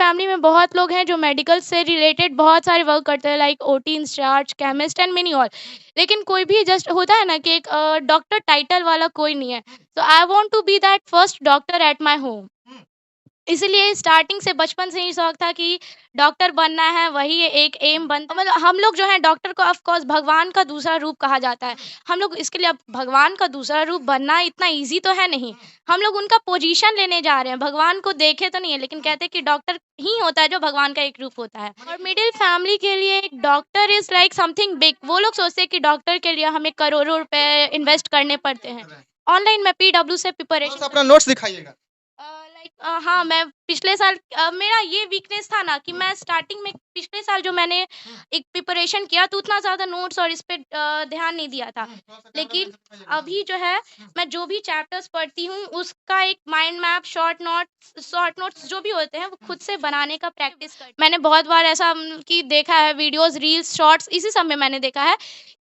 Family में बहुत लोग हैं जो मेडिकल से रिलेटेड बहुत सारे वर्क करते हैं like OT incharge, chemist and many all. लेकिन कोई भी जस्ट होता है ना कि एक डॉक्टर टाइटल वाला कोई नहीं है। तो I want to be that first doctor at my home. इसीलिए स्टार्टिंग से बचपन से ही शौक था कि डॉक्टर बनना है, वही एक एम बनता मतलब हम लोग जो है डॉक्टर को ऑफ कोर्स भगवान का दूसरा रूप कहा जाता है। हम लोग इसके लिए अब भगवान का दूसरा रूप बनना इतना ईज़ी तो है नहीं। हम लोग उनका पोजीशन लेने जा रहे हैं, भगवान को देखे तो नहीं है लेकिन कहते हैं कि डॉक्टर ही होता है जो भगवान का एक रूप होता है। और मिडिल फैमिली के लिए एक doctor is like something big. वो लोग सोचते हैं कि डॉक्टर के लिए हमें करोड़ों रुपए इन्वेस्ट करने पड़ते हैं। ऑनलाइन मैं पीडब्ल्यू से प्रिपरेशन अपना नोट्स दिखाइएगा। हाँ, मैं पिछले साल मेरा ये वीकनेस था ना कि मैं स्टार्टिंग में पिछले साल जो मैंने एक प्रिपरेशन किया तो उतना ज़्यादा नोट्स और इस पे ध्यान नहीं दिया था। लेकिन अभी जो है मैं जो भी चैप्टर्स पढ़ती हूँ उसका एक माइंड मैप, शॉर्ट नोट्स जो भी होते हैं वो खुद से बनाने का प्रैक्टिस कर मैंने बहुत बार ऐसा कि देखा है वीडियोज़, रील्स, शॉर्ट्स इसी सब में मैंने देखा है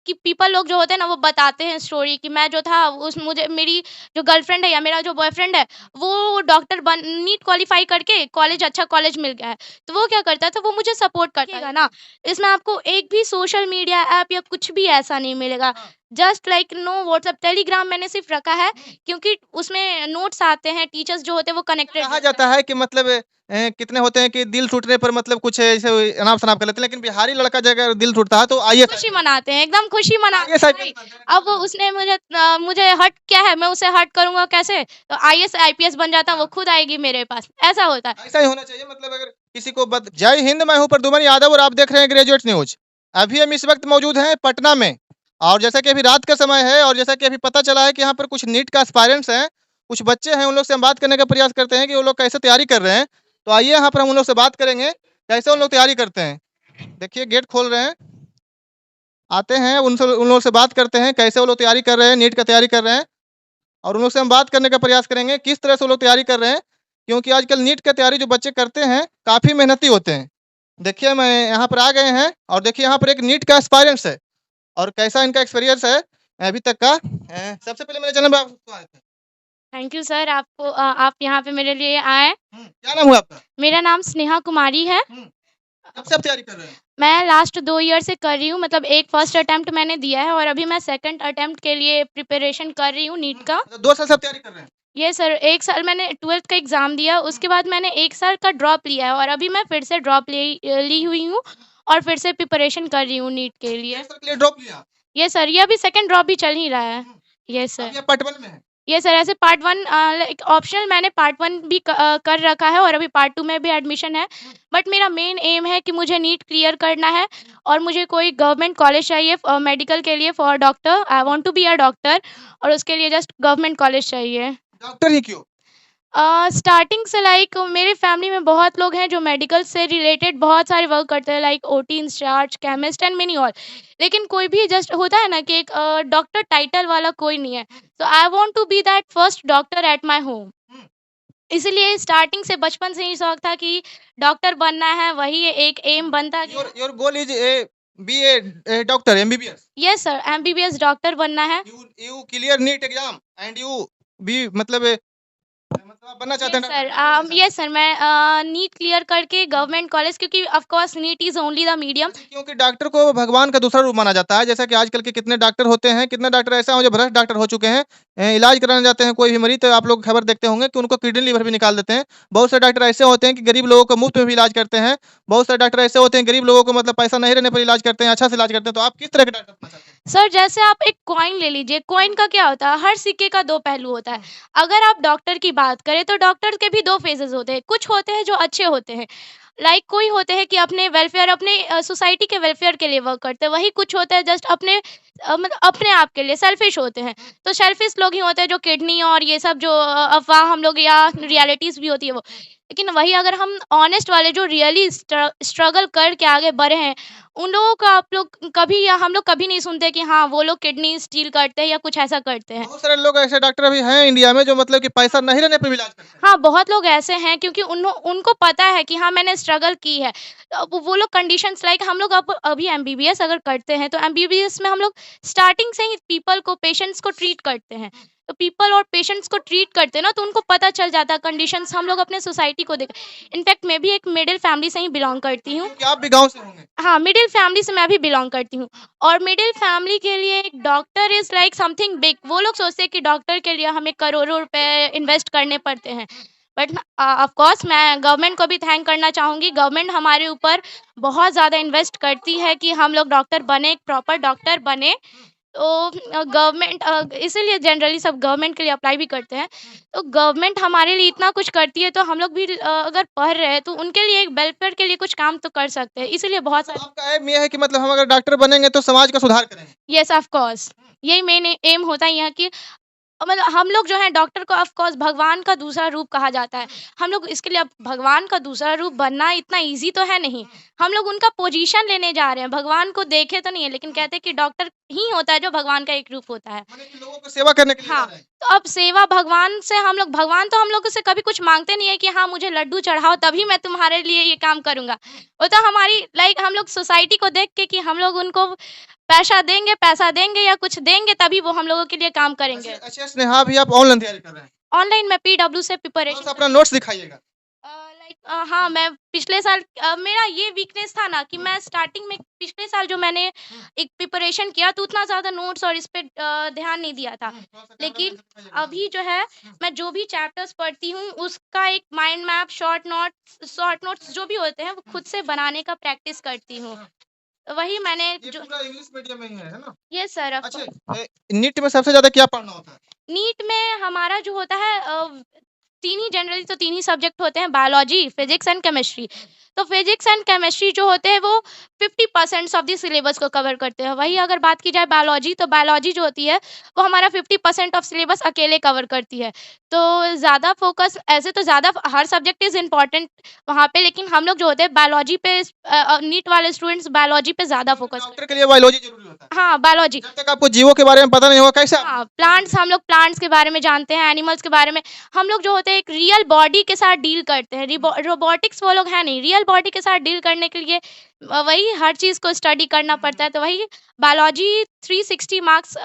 कि पीपल लोग जो होते हैं ना वो बताते हैं स्टोरी कि मैं जो था उस मुझे मेरी जो गर्लफ्रेंड है या मेरा जो बॉयफ्रेंड है वो डॉक्टर बन नीट क्वालीफाई करके कॉलेज अच्छा कॉलेज मिल गया है। तो वो क्या करता है तो वो मुझे सपोर्ट करता है ना। इसमें आपको एक भी सोशल मीडिया ऐप या कुछ भी ऐसा नहीं मिलेगा। Just like no WhatsApp, Telegram मैंने सिर्फ रखा है क्योंकि उसमें नोट्स आते हैं, टीचर्स जो होते हैं वो कनेक्टेड कहा जाता है कि मतलब कितने होते हैं कि दिल टूटने पर मतलब कुछ ऐसे अनाप-शनाप कर लेते हैं, लेकिन बिहारी लड़का जो अगर दिल टूटता है तो आईएएस खुशी मनाते हैं, एकदम खुशी मनाते आईएएस हैं आईपीएस भाई। बनते हैं। अब उसने मुझे हर्ट क्या है, मैं उसे हर्ट करूँगा कैसे? तो आईएएस, आईपीएस बन जाता वो खुद आएगी मेरे पास, ऐसा होता है। ऐसा ही होना चाहिए मतलब अगर किसी को जय हिंद, मैं हूँ प्रद्युमन यादव और आप देख रहे हैं ग्रेजुएट न्यूज़। अभी हम इस वक्त मौजूद हैं पटना में और जैसा कि अभी रात का समय है और जैसा कि अभी पता चला है कि यहाँ पर कुछ नीट का एस्पायरेंट्स हैं, कुछ बच्चे हैं, उन लोग से हम बात करने का प्रयास करते हैं कि वो लोग कैसे तैयारी कर रहे हैं। तो आइए यहाँ पर हम उन लोग से बात करेंगे, कैसे उन लोग तैयारी करते हैं। देखिए गेट खोल रहे हैं, आते हैं उन लोग से बात करते हैं, कैसे वो लोग तैयारी कर रहे हैं, नीट का तैयारी कर रहे हैं और उन लोग से हम बात करने का प्रयास करेंगे, किस तरह से वो लोग तैयारी कर रहे हैं। क्योंकि आजकल नीट की तैयारी जो बच्चे करते हैं, काफ़ी मेहनती होते हैं। देखिए मैं यहाँ पर आ गए हैं और देखिए यहाँ पर एक नीट का एस्पायरेंट्स है और कैसा इनका एक्सपीरियंस है अभी तक का। सबसे पहले मेरे चैनल पे आप स्वागत है। थैंक यू सर आप यहाँ पे मेरे लिए आए। क्या नाम हुआ आपका? मेरा नाम स्नेहा कुमारी है। कब से आप तैयारी कर रहे हैं? मैं लास्ट 2 ईयर से कर रही हूँ मतलब एक फर्स्ट अटेम्प्ट मैंने दिया है और अभी मैं सेकंड अटेम्प्ट के लिए प्रिपरेशन कर रही हूँ नीट का। मतलब 2 साल से आप तैयारी कर रहे हैं? ये सर 1 साल मैंने 12th का एग्ज़ाम दिया, उसके बाद मैंने 1 साल का ड्रॉप लिया है और अभी मैं फिर से ड्रॉप ली हुई हूँ और फिर से प्रिपरेशन कर रही हूँ नीट के लिए। 1 साल के लिए ड्रॉप लिया? ये सर, ये अभी सेकंड ड्रॉप भी चल ही रहा है। Yes sir. अभी आप पार्ट 1 में हैं? ये सर ऐसे पार्ट 1 लाइक ऑप्शनल मैंने पार्ट 1 भी कर रखा है और अभी पार्ट 2 में भी एडमिशन है। बट मेरा मेन एम है कि मुझे नीट क्लियर करना है और मुझे कोई गवर्नमेंट कॉलेज चाहिए मेडिकल के लिए for doctor. I want to be a doctor और उसके लिए जस्ट गवर्नमेंट कॉलेज चाहिए। डॉक्टर ही क्यों? स्टार्टिंग से लाइक मेरे फैमिली में बहुत लोग हैं जो मेडिकल से रिलेटेड बहुत सारे वर्क करते हैं like OT incharge, chemist and many all. लेकिन कोई भी जस्ट होता है ना कि एक डॉक्टर टाइटल वाला कोई नहीं है। तो I want to be that first doctor at my home. इसीलिए स्टार्टिंग से बचपन से ही शौक था कि डॉक्टर बनना है, वही एक एम बनता गया। Your goal is be a doctor MBBS? Yes sir, MBBS doctor बनना है। You clear NEET exam and you be मतलब आप बनना चाहते हैं यस डॉक्टर, सर, ऐसा बोलना चाहते हैं? यस सर मैं नीट क्लियर करके गवर्नमेंट कॉलेज क्योंकि of course NEET is only the medium. क्योंकि डॉक्टर को भगवान का दूसरा रूप माना जाता है। जैसा कि आजकल के कितने डॉक्टर होते हैं, कितने डॉक्टर ऐसे हैं जो भ्रष्ट डॉक्टर हो चुके हैं। इलाज कराने जाते हैं कोई भी मरीज़ तो आप लोग खबर देखते होंगे कि उनको किडनी लीवर भी निकाल देते हैं। बहुत से डॉक्टर ऐसे होते हैं कि गरीब लोगों को मुफ्त में भी इलाज करते हैं। बहुत से डॉक्टर ऐसे होते हैं गरीब लोगों को मतलब पैसा नहीं रहने पर इलाज करते हैं, अच्छा से इलाज करते हैं। तो आप किस तरह के डॉक्टर बनना चाहते हैं? सर जैसे आप एक कॉइन ले लीजिए, कॉइन का क्या होता है, हर सिक्के का 2 पहलू होता है। अगर आप डॉक्टर की बात करें तो डॉक्टर के भी 2 फेजेज़ होते हैं। कुछ होते हैं जो अच्छे होते हैं, लाइक कोई होते हैं कि अपने वेलफेयर अपने सोसाइटी के वेलफेयर के लिए वर्क करते हैं। वही कुछ होते हैं जस्ट अपने मतलब अपने आप के लिए सेल्फिश होते हैं। तो सेल्फिश लोग ही होते हैं जो किडनी और ये सब जो अफ़वाह हम लोग या रियलिटीज़ भी होती है वो। लेकिन वही अगर हम ऑनेस्ट वाले जो रियली स्ट्रगल करके आगे बढ़े हैं, उन लोगों का आप लोग कभी या हम लोग कभी नहीं सुनते कि हाँ, वो लोग किडनी स्टील करते हैं या कुछ ऐसा करते हैं। बहुत सारे लोग ऐसे डॉक्टर अभी हैं इंडिया में जो मतलब कि पैसा नहीं रहने पे भी इलाज करते हैं। हाँ, बहुत लोग ऐसे हैं क्योंकि उनको पता है कि हाँ, मैंने स्ट्रगल की है। अब वो लोग कंडीशंस लाइक हम लोग अब अभी एमबीबीएस अगर करते हैं, तो एमबीबीएस में हम लोग स्टार्टिंग से ही पीपल को पेशेंट्स को ट्रीट करते हैं। तो पीपल और पेशेंट्स को ट्रीट करते हैं ना, तो उनको पता चल जाता है कंडीशंस। हम लोग अपने सोसाइटी को देख, इनफैक्ट मैं भी एक मिडिल फैमिली से ही बिलोंग करती हूँ। क्योंकि आप भी गाँव से होंगे। हाँ, मिडिल फैमिली से मैं भी बिलोंग करती हूँ, और मिडिल फैमिली के लिए एक doctor is like something big. वो लोग सोचते हैं कि डॉक्टर के लिए हमें करोड़ों रुपए इन्वेस्ट करने पड़ते हैं। बट ऑफ कोर्स मैं गवर्नमेंट को भी थैंक करना चाहूँगी। गवर्नमेंट हमारे ऊपर बहुत ज़्यादा इन्वेस्ट करती है कि हम लोग डॉक्टर बने, एक प्रॉपर डॉक्टर बने। तो गवर्नमेंट इसीलिए जनरली सब गवर्नमेंट के लिए अप्लाई भी करते हैं। तो गवर्नमेंट हमारे लिए इतना कुछ करती है, तो हम लोग भी अगर पढ़ रहे हैं तो उनके लिए एक वेलफेयर के लिए कुछ काम तो कर सकते हैं। इसीलिए बहुत तो सारे आपका एम ये है कि मतलब हम अगर डॉक्टर बनेंगे तो समाज का सुधार करेंगे। येस ऑफ कोर्स, यही मेन एम होता ही है कि मतलब हम लोग जो है डॉक्टर को ऑफ कोर्स भगवान का दूसरा रूप कहा जाता है। हम लोग इसके लिए अब भगवान का दूसरा रूप बनना इतना ईज़ी तो है नहीं। हम लोग उनका पोजीशन लेने जा रहे हैं, भगवान को देखे तो नहीं है, लेकिन कहते हैं कि डॉक्टर ही होता है जो भगवान का एक रूप होता है। माने कि लोगों को सेवा करने के लिए जा हाँ, रहे हैं। तो अब सेवा भगवान से हम लोग, भगवान तो हम लोगों से कभी कुछ माँगते नहीं है कि हाँ, मुझे लड्डू चढ़ाओ तभी मैं तुम्हारे लिए ये काम करूँगा। वो तो हमारी लाइक हम लोग सोसाइटी को देख के कि हम लोग उनको पैसा देंगे या कुछ देंगे तभी वो हम लोगों के लिए काम करेंगे। अच्छा स्नेहा अभी आप ऑनलाइन तैयारी कर रहे हैं। ऑनलाइन मैं पीडब्ल्यू से प्रिपरेशन थोड़ा-सा अपना नोट्स दिखाइएगा। हाँ, मैं पिछले साल मेरा ये वीकनेस था ना कि मैं स्टार्टिंग में पिछले साल जो मैंने एक प्रिपरेशन किया तो उतना ज़्यादा नोट्स और इस पे ध्यान नहीं दिया था। थोड़ा-सा कैमरा लेकिन मैन से दिखाइएगा। अभी जो है मैं जो भी चैप्टर्स पढ़ती हूँ उसका एक माइंड मैप, शॉर्ट नोट्स जो भी होते हैं वो खुद से बनाने का प्रैक्टिस करती हूँ। वही मैंने ये जो पूरा इंग्लिश मीडियम में ही है ना? यस सर ऑफ अच्छा कोर्स। नीट में सबसे ज़्यादा क्या पढ़ना होता है? नीट में हमारा जो होता है 3 ही जनरली तो 3 ही सब्जेक्ट होते हैं, बायोलॉजी, फिज़िक्स एंड केमिस्ट्री। तो फिज़िक्स एंड केमिस्ट्री जो होते हैं वो 50% ऑफ द सिलेबस को कवर करते हैं। वहीं अगर बात की जाए बायोलॉजी, तो बायोलॉजी जो होती है वो हमारा 50% ऑफ सिलेबस अकेले कवर करती है। तो ज़्यादा फ़ोकस ऐसे तो ज़्यादा हर सब्जेक्ट इज़ इम्पोर्टेंट वहाँ पे, लेकिन हम लोग जो होते हैं बायोलॉजी पे नीट वाले स्टूडेंट्स बायोलॉजी पे ज़्यादा फ़ोकस करते डॉक्टर के लिए बायोलॉजी ज़रूरी होता है। हैं। हाँ, बायोलॉजी। जब तक आपको जीवों के बारे में पता नहीं होगा कैसे आप हाँ, प्लांट्स हम लोग प्लांट्स के बारे में जानते हैं, एनिमल्स के बारे में। हम लोग जो होते हैं एक रियल बॉडी के साथ डील करते हैं, रोबोटिक्स वो लोग हैं नहीं, रियल बॉडी के साथ डील करने के लिए वही हर चीज़ को स्टडी करना पड़ता है। तो वही बायोलॉजी 360 मार्क्स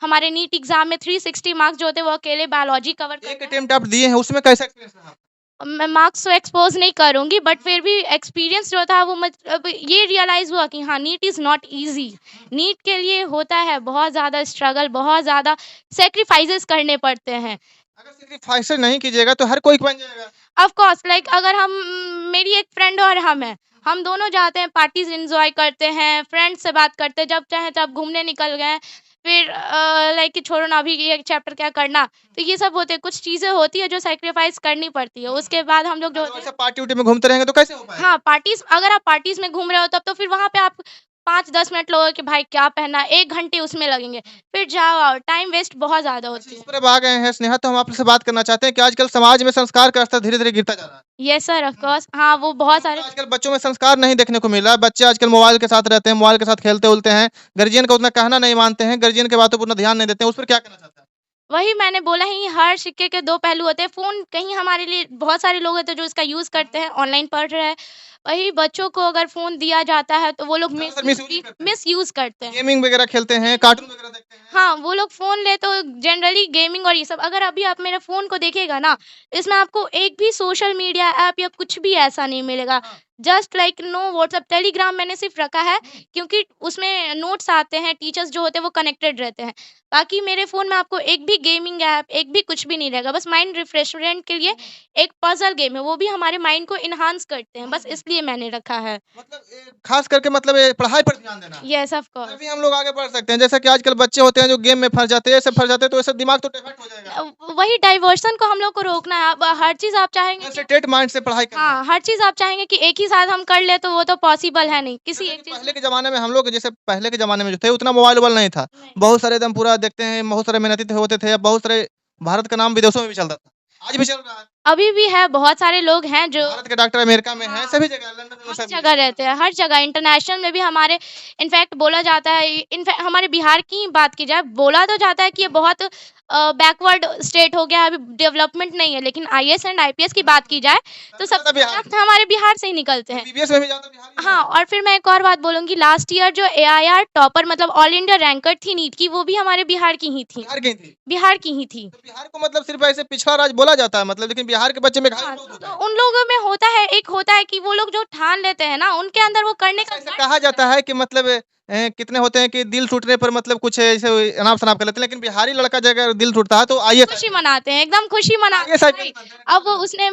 हमारे नीट एग्ज़ाम में 360 मार्क्स जो होते हैं वो अकेले बायोलॉजी कवर एक करता है। अटेम्प्ट आप दिए हैं उसमें कैसा एक्सपीरियंस रहा? मैं मार्क्स तो एक्सपोज़ नहीं करूँगी, बट फिर भी एक्सपीरियंस जो था वो मतलब ये रियलाइज़ हुआ कि हाँ, NEET is not easy. NEET के लिए होता है बहुत ज़्यादा स्ट्रगल, बहुत ज़्यादा सैक्रिफाइसेस करने पड़ते हैं। अगर सैक्रिफाइस नहीं कीजिएगा तो हर कोई बन जाएगा। ऑफ कोर्स लाइक अगर हम मेरी एक फ्रेंड और हम हैं, हम दोनों जाते हैं, पार्टीज़ एन्जॉय करते हैं, फ्रेंड्स से बात करते हैं, जब चाहे तब घूमने निकल गए। फिर लाइक कि छोड़ो ना अभी ये चैप्टर क्या करना। तो ये सब होते हैं, कुछ चीज़ें होती है जो सैक्रिफाइस करनी पड़ती है। उसके बाद हम लोग जो अगर होते हैं वैसे पार्टी-वार्टी में घूमते रहेंगे तो कैसे हो पाएगा? हाँ, पार्टीज़ अगर आप पार्टीज़ में घूम रहे हो तब तो फिर वहाँ पे आप 5-10 मिनट लोगे कि भाई क्या पहनना है, 1 घंटे उसमें लगेंगे। फिर जाओ आओ, टाइम वेस्ट बहुत ज़्यादा अच्छा होती इस है। पर अब आ गए हैं स्नेहा तो हम आपसे बात करना चाहते हैं कि आजकल समाज में संस्कार का स्तर धीरे-धीरे गिरता जा रहा है। येस सर ऑफ कोर्स हाँ, वो बहुत क्योंकि सारे आजकल बच्चों में संस्कार नहीं देखने को मिल रहा है। बच्चे आजकल मोबाइल के साथ रहते हैं, मोबाइल के साथ खेलते-उलते हैं, गार्जियन का उतना कहना नहीं मानते हैं, गार्जियन की बातों पर उतना ध्यान नहीं देते हैं। उस पर क्या कहना चाहते हैं? वही मैंने बोला ही हर सिक्के के 2 पहलू होते हैं। फ़ोन कहीं हमारे लिए बहुत सारे लोग होते हैं जो इसका यूज़ करते हैं, ऑनलाइन पढ़ रहे हैं। वही बच्चों को अगर फ़ोन दिया जाता है तो वो लोग ज़्यादातर मिसयूज़ ही करते हैं। मिसयूज़ करते हैं। गेमिंग वगैरह खेलते हैं, कार्टून वगैरह देखते हैं। हाँ, वो लोग फ़ोन ले तो जनरली गेमिंग और ये सब अगर अभी आप मेरे फ़ोन को देखिएगा ना, इसमें आपको एक भी सोशल मीडिया ऐप या कुछ भी ऐसा नहीं मिलेगा। हाँ। Just like no WhatsApp, Telegram मैंने सिर्फ़ रखा है क्योंकि उसमें नोट्स आते हैं, टीचर्स जो होते हैं वो कनेक्टेड रहते हैं। बाकी मेरे फ़ोन में आपको एक भी गेमिंग ऐप, एक भी कुछ भी नहीं रहेगा। बस माइंड रिफ्रेशमेंट के लिए एक पज़ल गेम है, वो भी हमारे माइंड को एनहांस करते हैं, बस इसलिए मैंने रखा है। मतलब ख़ास करके मतलब पढ़ाई पर ध्यान देना है। Yes, of course. तभी हम लोग आगे बढ़ सकते हैं। जैसे कि आजकल बच्चे होते हैं जो गेम में फँस जाते हैं, ऐसे फँस जाते हैं तो ऐसे दिमाग तो डाइवर्ट हो जाएगा। वही डाइवर्सन को हम लोग को रोकना है। अब हर चीज़ आप चाहेंगे कि कंसंट्रेट माइंड से पढ़ाई करना है। हाँ, हर चीज़ आप चाहेंगे कि एक ही साथ हम कर लें तो वो तो पॉसिबल है नहीं, किसी जैसे एक कि चीज़ पहले के ज़माने में हम लोग जैसे पहले के ज़माने में जो थे उतना मोबाइल-वोबाइल नहीं था। नहीं। बहुत सारे एकदम पूरा देखते हैं, बहुत सारे मेहनती होते थे, बहुत सारे भारत का नाम विदेशों में भी चलता था। आज भी चल रहा है। अभी भी है, बहुत सारे लोग हैं जो भारत के डॉक्टर अमेरिका में हैं, हाँ, सभी जगह लंदन में हर सब जगह रहते हैं, हर जगह इंटरनेशनल में भी हमारे इनफैक्ट बोला जाता है इनफैक्ट हमारे बिहार की ही बात की जाए, बोला तो जाता है कि ये बहुत बैकवर्ड स्टेट हो गया है, अभी डेवलपमेंट नहीं है। लेकिन आईएएस एंड आईपीएस की बात की जाए तो सबसे सबसे ज़्यादा टफ हमारे बिहार से ही निकलते हैं। एमबीबीएस में भी ज़्यादा बिहार ही हाँ, है। और फिर मैं एक और बात बोलूँगी, लास्ट ईयर जो एआईआर टॉपर मतलब ऑल इंडिया रैंकर थी नीट की, वो भी हमारे बिहार की ही थी। बिहार की थी। बिहार की ही थी। तो बिहार को मतलब सिर्फ़ ऐसे पिछड़ा राज्य बोला जाता है मतलब, लेकिन बिहार के बच्चे मेधावी हाँ, बहुत होते तो हैं। उन लोगों में होता है, एक होता है कि वो लोग जो ठान लेते हैं ना, उनके अंदर वो करने अच्छा का ऐसा guts कहा होता जाता है। है कि मतलब कितने होते हैं कि दिल टूटने पर मतलब कुछ ऐसे अनाप-शनाप कर लेते हैं, लेकिन बिहारी लड़का जो अगर दिल टूटता है तो आईएएस खुशी मनाते हैं, एकदम खुशी मनाते आईएएस हैं आईपीएस भाई। बनते हैं अब उसने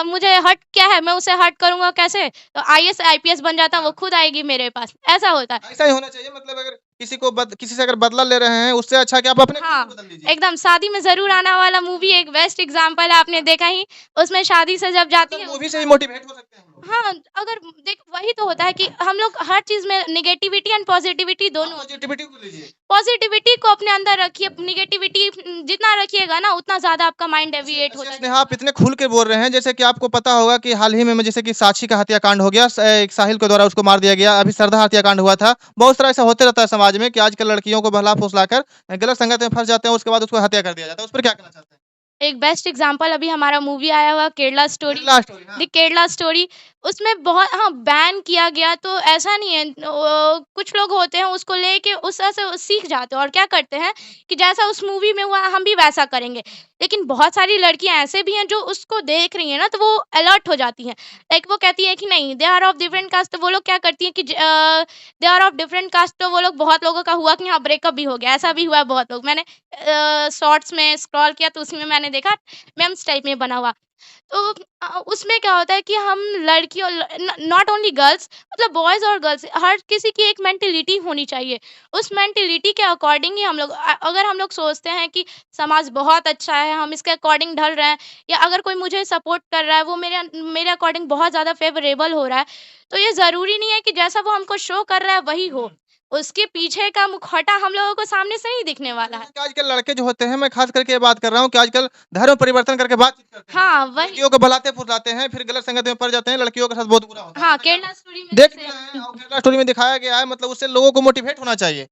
मुझे हर्ट किया है, मैं उसे हर्ट करूँगा कैसे? तो आईएएस आईपीएस बन जाता है, वो खुद आएगी मेरे पास, ऐसा होता है। ऐसा ही होना चाहिए मतलब अगर किसी से अगर बदला ले रहे हैं, उससे अच्छा कि आप अपने खुद को हाँ, बदल लीजिए। एकदम शादी में ज़रूर आना वाला मूवी एक बेस्ट एग्ज़ाम्पल है, आपने देखा ही। उसमें शादी से जब जाती मतलब है मूवी उसके से ही बाद मोटिवेट हो सकते हैं हम लोग। हाँ, अगर देख वही तो होता है कि हम लोग हर चीज़ में नेगेटिविटी एंड पॉज़िटिविटी आप दोनों होती है। पॉजिटिविटी को लीजिए। पॉज़िटिविटी को अपने अंदर रखिए, नेगेटिविटी जितना रखिएगा ना उतना ज़्यादा आपका माइंड डेविएट अच्छा होता स्नेहा आप जाएगा। इतने खुल के बोल रहे हैं जैसे कि आपको पता होगा कि हाल ही में जैसे कि साक्षी का हत्याकांड हो गया, एक साहिल के द्वारा उसको मार दिया गया, अभी सरधा हत्याकांड हुआ था। बहुत सारा ऐसा होते रहता है समाज में कि आजकल लड़कियों को बहला-फुसलाकर गलत संगत में फँस जाते हैं, उसके बाद उसको हत्या कर दिया जाता है। उस पर क्या कहना चाहते हैं? एक बेस्ट एग्जांपल अभी हमारा मूवी आया हुआ केरला स्टोरी, केरला स्टोरी हाँ। The Kerala story. उसमें बहुत हाँ, बैन किया गया तो ऐसा नहीं है, कुछ लोग होते हैं उसको लेके उससे से सीख जाते हैं और क्या करते हैं कि जैसा उस मूवी में हुआ हम भी वैसा करेंगे। लेकिन बहुत सारी लड़कियां ऐसे भी हैं जो उसको देख रही हैं ना तो वो अलर्ट हो जाती हैं। लाइक वो कहती हैं कि नहीं, they are of different caste, तो वो लोग क्या करती हैं कि they are of different caste, तो वो लोग बहुत लोगों का हुआ कि हाँ ब्रेकअप भी हो गया, ऐसा भी हुआ है बहुत लोग। मैंने शॉर्ट्स में स्क्रॉल किया तो उसी में मैंने देखा मेम्स टाइप में बना हुआ। तो उसमें क्या होता है कि हम लड़कियों नॉट ओनली गर्ल्स, मतलब बॉयज़ और गर्ल्स, हर किसी की एक मेंटालिटी होनी चाहिए। उस मेंटालिटी के अकॉर्डिंग ही हम लोग अगर हम लोग सोचते हैं कि समाज बहुत अच्छा है, हम इसके अकॉर्डिंग ढल रहे हैं, या अगर कोई मुझे सपोर्ट कर रहा है, वो मेरे अकॉर्डिंग बहुत ज़्यादा फ़ेवरेबल हो रहा है, तो ये ज़रूरी नहीं है कि जैसा वो हमको शो कर रहा है वही हो। उसके पीछे का मुखौटा हम लोगों को सामने से नहीं दिखने वाला है। जैसे कि आजकल लड़के जो होते हैं, मैं खास करके ये बात कर रहा हूँ कि आजकल धर्म परिवर्तन करके बातचीत करते हैं। हाँ, वही। लड़कियों को बहलाते-फुसलाते हैं, फिर गलत संगत में पड़ जाते हैं, लड़कियों के साथ बहुत बुरा होता है। हाँ, जैसा कि आप केरला स्टोरी में देख भी जैसे रहे हैं और केरला स्टोरी में दिखाया गया है मतलब उससे लोगों को मोटिवेट होना चाहिए।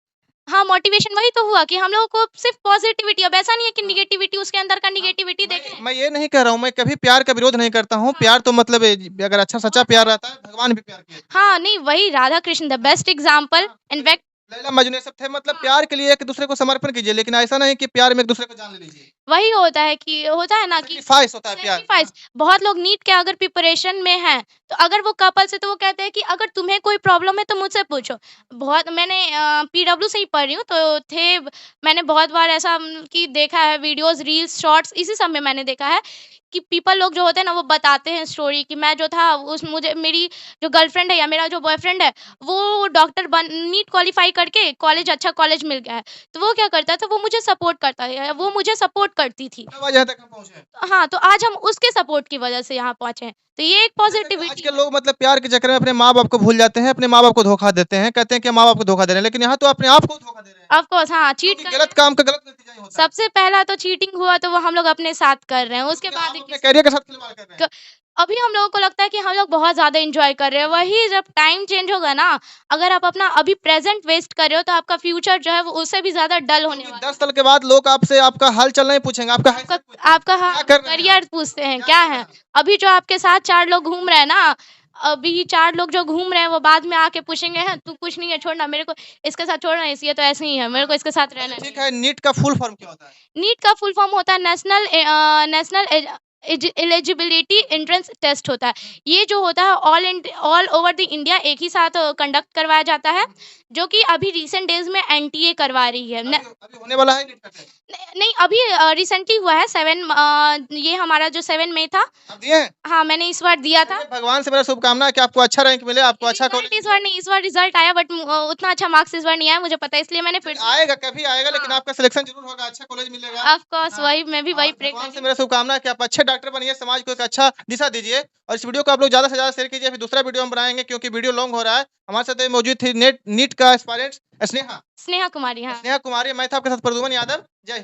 हाँ, मोटिवेशन वही तो हुआ कि हम लोगों को सिर्फ़ पॉज़िटिविटी, अब ऐसा नहीं है कि नेगेटिविटी, उसके अंदर का नेगेटिविटी देखें। मैं ये नहीं कह रहा हूँ, मैं कभी प्यार का विरोध नहीं करता हूँ। हाँ, प्यार तो मतलब अगर अच्छा सच्चा बहुत प्यार सारे रहता है, भगवान भी प्यार किए थे। हाँ, नहीं वही Radha Krishna the best example हाँ, इनफैक्ट। लैला मजनू ये सब थे मतलब हाँ, प्यार के लिए एक-दूसरे को समर्पण कीजिए, लेकिन ऐसा नहीं कि प्यार में एक-दूसरे को जान ले लीजिए। वही होता है कि होता है ना कि सैक्रिफाइस होता है प्यार। हाँ, सैक्रिफाइस। बहुत लोग नीट के अगर प्रिपरेशन में हैं, तो अगर वो कपल्स है तो वो कहते हैं कि अगर तुम्हें कोई प्रॉब्लम है तो मुझसे पूछो। बहुत मैंने पीडब्ल्यू से ही पढ़ रही हूँ तो मैंने बहुत बार ऐसा कि देखा है वीडियोज़, रील्स, शॉर्ट्स, इसी सब में मैंने देखा है कि पीपल लोग जो होते हैं ना वो बताते हैं स्टोरी कि मैं जो था उस मुझे मेरी जो गर्लफ्रेंड है या मेरा जो बॉयफ्रेंड है, वो डॉक्टर बन नीट क्वालीफाई करके कॉलेज अच्छा कॉलेज मिल गया है। तो वो क्या करता था, वो मुझे सपोर्ट करता है, वो मुझे सपोर्ट करती थी। तब आज यहाँ तक हम पहुँचे हैं। हाँ, तो आज हम उसके सपोर्ट की वज़ह से यहाँ पहुँचे हैं। तो ये एक जैसे कि पॉज़िटिविटी आजकल है। लोग मतलब प्यार के चक्कर में अपने माँ-बाप को भूल जाते हैं, अपने माँ-बाप को धोखा देते हैं, कहते हैं कि माँ-बाप को धोखा दे रहे हैं, लेकिन यहाँ तो अपने आप को धोखा दे रहे हैं, ऑफ़ कोर्स हाँ, जो चीट कि कर रहे गलत हैं। काम का गलत नतीजा ही होता है। सबसे पहला तो चीटिंग हुआ तो वो हम लोग अपने साथ कर रहे हैं, उसके क्योंकि बाद आप ही अपने किसी करियर के साथ खिलवाड़ कर रहे हैं। क अभी हम लोगों को लगता है कि हम लोग बहुत ज़्यादा एन्जॉय कर रहे हैं, वही जब टाइम चेंज होगा ना, अगर आप अपना अभी प्रेज़ेंट वेस्ट कर रहे हो तो आपका फ्यूचर जो है वो उससे भी ज़्यादा डल होने क्योंकि वाला 10 साल के बाद लोग आपसे आपका हाल-चाल नहीं पूछेंगे, आपका है। आपका हैसियत पूछेंगे। आपका हाँ, क्या कर रहे हैं आप? करियर पूछते हैं, क्या क्या कर रहे है? हैं आप? अभी जो आपके साथ 4 लोग घूम रहे हैं ना, अभी 4 लोग जो घूम रहे हैं वो बाद में आके पूछेंगे हैं, "तू कुछ नहीं है, छोड़ ना, मेरे को इसके साथ छोड़ ना, इस ये तो ऐसे ही है, मेरे को इसके साथ रहना अच्छा नहीं ठीक है।" है, नीट का फुल फॉर्म क्या होता है? नीट का फुल फॉर्म होता है नेशनल एलिजिबिलिटी एंट्रेंस टेस्ट होता है। ये जो होता है ऑल ओवर द इंडिया एक ही साथ कंडक्ट करवाया जाता है, जो कि अभी रिसेंट डेज़ में एनटीए करवा रही है। अभी अभी होने वाला है नीट का टेस्ट? नहीं अभी रिसेंटली हुआ है ये हमारा जो 7 मई था। आप दिए हैं? हाँ, मैंने इस बार दिया था। चलिए भगवान से मेरा शुभकामना है कि आपको अच्छा रैंक मिले, आपको अच्छा कॉलेज रिज़ल्ट इस मिले। बार नहीं, इस बार रिज़ल्ट आया बट उतना अच्छा मार्क्स इस बार नहीं आया, मुझे पता है इसलिए मैंने फिर चलिए से आएगा, कभी आएगा लेकिन हाँ, आपका सिलेक्शन ज़रूर होगा, अच्छा कॉलेज मिलेगा। ऑफ़ कोर्स हाँ, वही मैं भी और वही प्रे कर भगवान रही से हूँ। मेरा शुभकामना है कि आप अच्छे डॉक्टर बनिए, समाज को एक अच्छा दिशा दीजिए और इस वीडियो को आप लोग ज़्यादा से ज़्यादा शेयर कीजिए, फिर दूसरा वीडियो हम बनाएँगे क्योंकि वीडियो लॉन्ग हो रहा है। हमारे साथ ये मौजूद थी नीट का एस्पायरेंट स्नेहा। स्नेहा कुमारी, हाँ। स्नेहा कुमारी, मैं था आपके साथ प्रद्युमन यादव। जय हिंद।